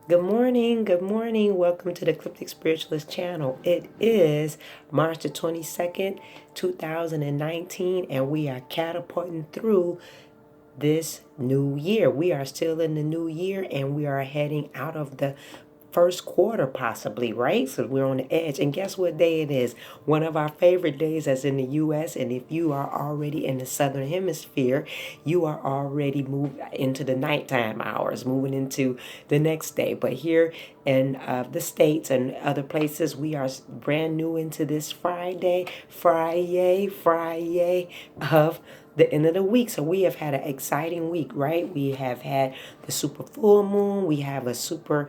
Good morning, good morning. Welcome to the Ecliptic Spiritualist channel. It is March the 22nd, 2019, and we are catapulting through this new year. We are still in the new year and we are heading out of the first quarter possibly, right? So we're on the edge. And guess what day it is? One of our favorite days as in the US. And if you are already in the southern hemisphere, you are already moved into the nighttime hours, moving into the next day. But here in the States and other places, we are brand new into this Friday of the end of the week. So we have had an exciting week, right? We have had the super full moon. We have a super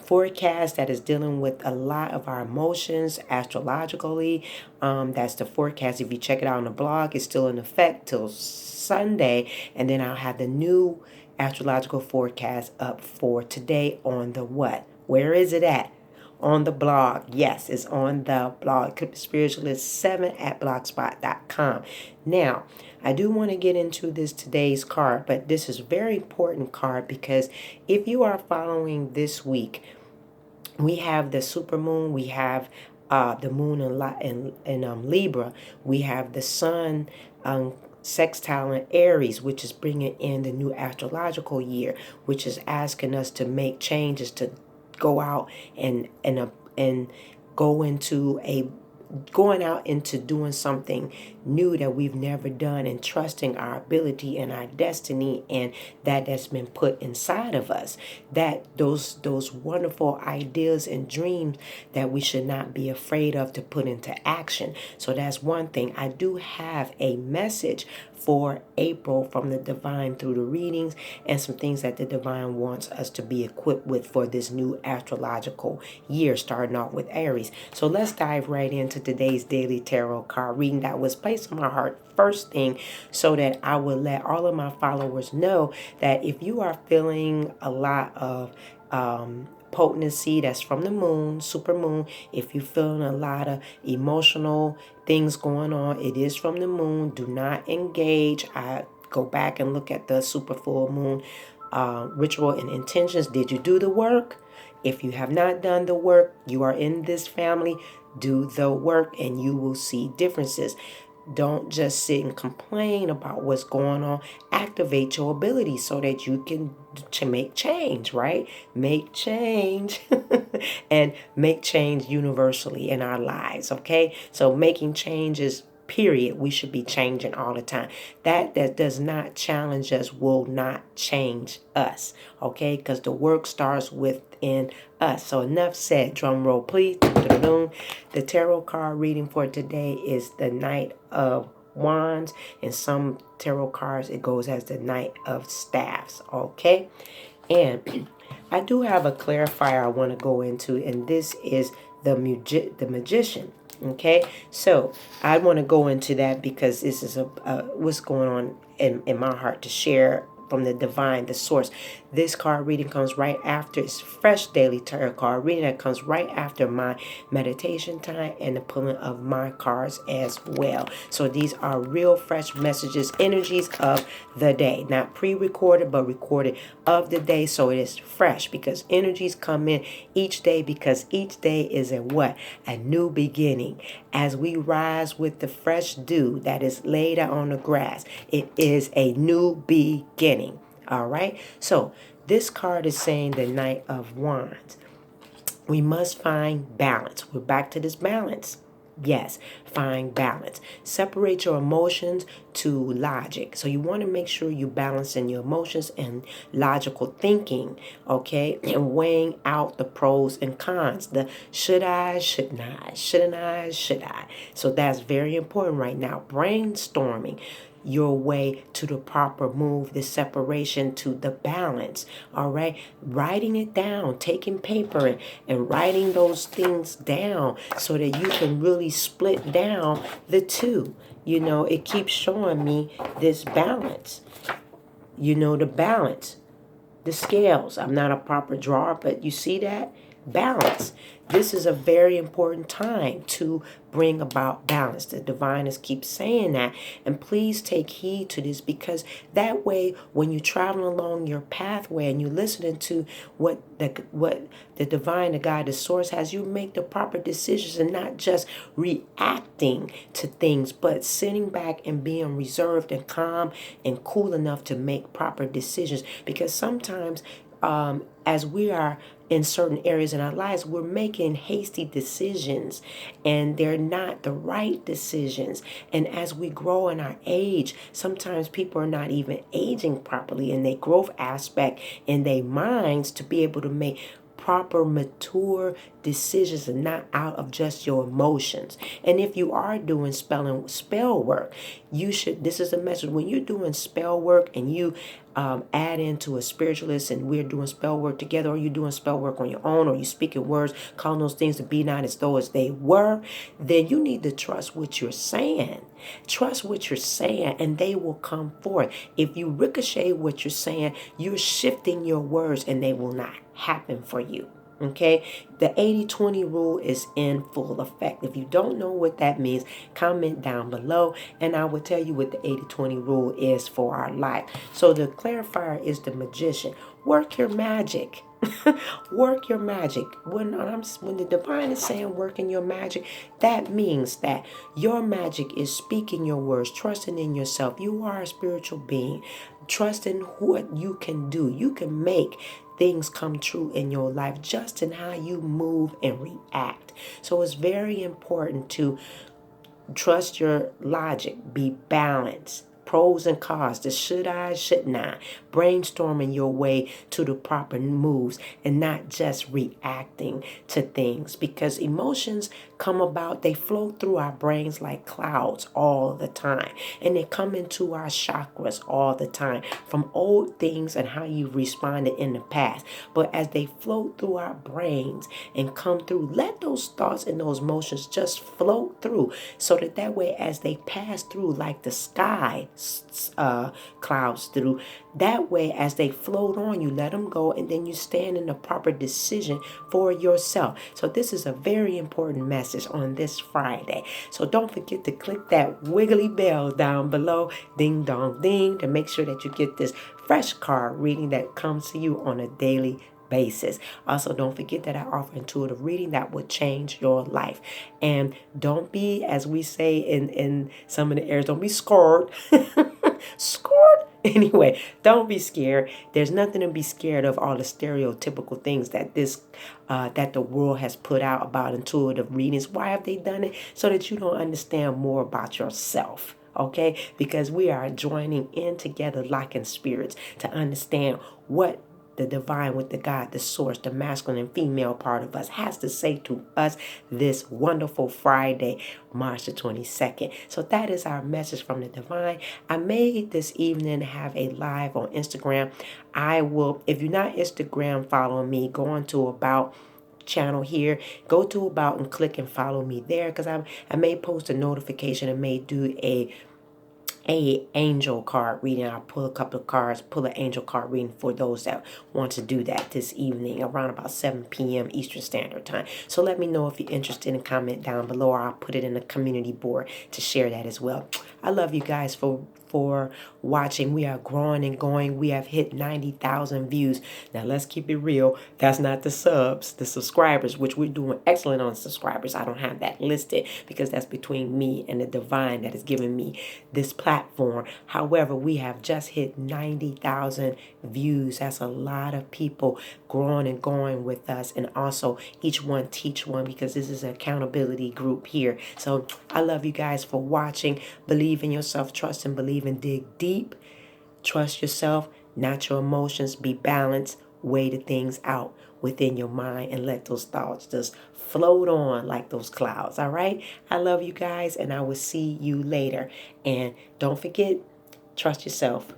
forecast that is dealing with a lot of our emotions astrologically. That's the forecast. If you check it out on the blog, it's still in effect till Sunday. And then I'll have the new astrological forecast up for today on the what? Where is it at? On the blog. Yes, it's on the blog, Spiritualist7 at blogspot.com. Now, I do want to get into this today's card, but this is a very important card because if you are following this week, we have the super moon, we have the moon in Libra, we have the sun sextile in Aries, which is bringing in the new astrological year, which is asking us to make changes, to go out and go into a going out into doing something new that we've never done, and trusting our ability and our destiny and that's been put inside of us, that those wonderful ideas and dreams that we should not be afraid of to put into action. So that's one thing. I do have a message for April from the divine through the readings, and some things that the divine wants us to be equipped with for this new astrological year, starting off with Aries. So let's dive right into today's daily tarot card reading that was placed on my heart first thing, so that I will let all of my followers know that if you are feeling a lot of potency that's from the moon, super moon, if you're feeling a lot of emotional things going on, it is from the moon. Do not engage. I go back and look at the super full moon ritual and intentions. Did you do the work? If you have not done the work, you are in this family. Do the work and you will see differences. Don't just sit and complain about what's going on. Activate your ability so that you can make change, right? Make change and make change universally in our lives, okay? So making changes, period. We should be changing all the time. That does not challenge us will not change us, okay? Because the work starts within us. So enough said. Drum roll, please. The tarot card reading for today is the Knight of Wands. In some tarot cards, it goes as the Knight of Staffs, okay? And I do have a clarifier I want to go into, and this is the magician. Okay, so I want to go into that because this is what's going on in my heart to share from the divine, the source. This card reading comes right after, it's fresh daily tarot card reading that comes right after my meditation time and the pulling of my cards as well. So these are real fresh messages, energies of the day, not pre-recorded but recorded of the day. So it is fresh because energies come in each day, because each day is a what? A new beginning. As we rise with the fresh dew that is laid out on the grass, it is a new beginning. All right. So this card is saying the Knight of Wands. We must find balance. We're back to this balance. Yes, find balance. Separate your emotions to logic. So you want to make sure you balance in your emotions and logical thinking, okay? And weighing out the pros and cons. The should I, shouldn't I, shouldn't I, should I. So that's very important right now. Brainstorming your way to the proper move, the separation to the balance. All right. Writing it down, taking paper and writing those things down so that you can really split down the two. You know, it keeps showing me this balance. You know, the balance, the scales. I'm not a proper drawer, but you see that? Balance. this is a very important time to bring about balance. The diviners keep saying that. And please take heed to this, because that way, when you're traveling along your pathway and you're listening to what the divine, the God, the source has, you make the proper decisions and not just reacting to things, but sitting back and being reserved and calm and cool enough to make proper decisions. Because sometimes as we are in certain areas in our lives, we're making hasty decisions and they're not the right decisions. And as we grow in our age, sometimes people are not even aging properly in their growth aspect in their minds to be able to make proper mature decisions and not out of just your emotions. And if you are doing spell work, you should, this is a message, when you're doing spell work and you add into a spiritualist and we're doing spell work together, or you're doing spell work on your own, or you speaking words, calling those things to be not as though as they were, then you need to trust what you're saying. Trust what you're saying and they will come forth. If you ricochet what you're saying, you're shifting your words and they will not happen for you. Okay, the 80-20 rule is in full effect. If you don't know what that means, comment down below and I will tell you what the 80-20 rule is for our life. So the clarifier is the magician. Work your magic. Work your magic. When the divine is saying working your magic, that means that your magic is speaking your words, trusting in yourself. You are a spiritual being. Trust in what you can do. You can make things come true in your life just in how you move and react. So it's very important to trust your logic, be balanced. Pros and cons, the should I, shouldn't I. Brainstorming your way to the proper moves and not just reacting to things, because emotions come about, they flow through our brains like clouds all the time, and they come into our chakras all the time from old things and how you responded in the past. But as they flow through our brains and come through, let those thoughts and those emotions just float through, so that way as they pass through like the sky clouds through, that way as they float on, you let them go and then you stand in the proper decision for yourself. So this is a very important message on this Friday. So don't forget to click that wiggly bell down below, ding dong ding, to make sure that you get this fresh card reading that comes to you on a daily basis. Also, don't forget that I offer intuitive reading that will change your life. And don't be, as we say in some of the areas, don't be scared. Scared. Anyway, don't be scared. There's nothing to be scared of. All the stereotypical things that that the world has put out about intuitive readings. Why have they done it? So that you don't understand more about yourself. Okay? Because we are joining in together, locking spirits, to understand what the divine, with the God, the source, the masculine and female part of us has to say to us this wonderful Friday, March the 22nd. So that is our message from the divine. I may this evening have a live on Instagram. I will, if you're not Instagram following me, go on to About channel here, go to About and click and follow me there, because I may post a notification and may do a angel card reading. I'll pull a couple of cards, pull an angel card reading for those that want to do that this evening around about 7 p.m. Eastern Standard Time. So let me know if you're interested, and comment down below, or I'll put it in the community board to share that as well. I love you guys for watching. We are growing and going. We have hit 90,000 views. Now let's keep it real. That's not the subs, the subscribers, which we're doing excellent on subscribers. I don't have that listed because that's between me and the divine that is giving me this platform. However, we have just hit 90,000 views. That's a lot of people growing and going with us, and also each one teach one, because this is an accountability group here. So I love you guys for watching. Believe in yourself, trust and believe, and dig deep. Trust yourself, not your emotions. Be balanced. Weigh the things out within your mind and let those thoughts just float on like those clouds. All right? I love you guys, and I will see you later. And don't forget, trust yourself.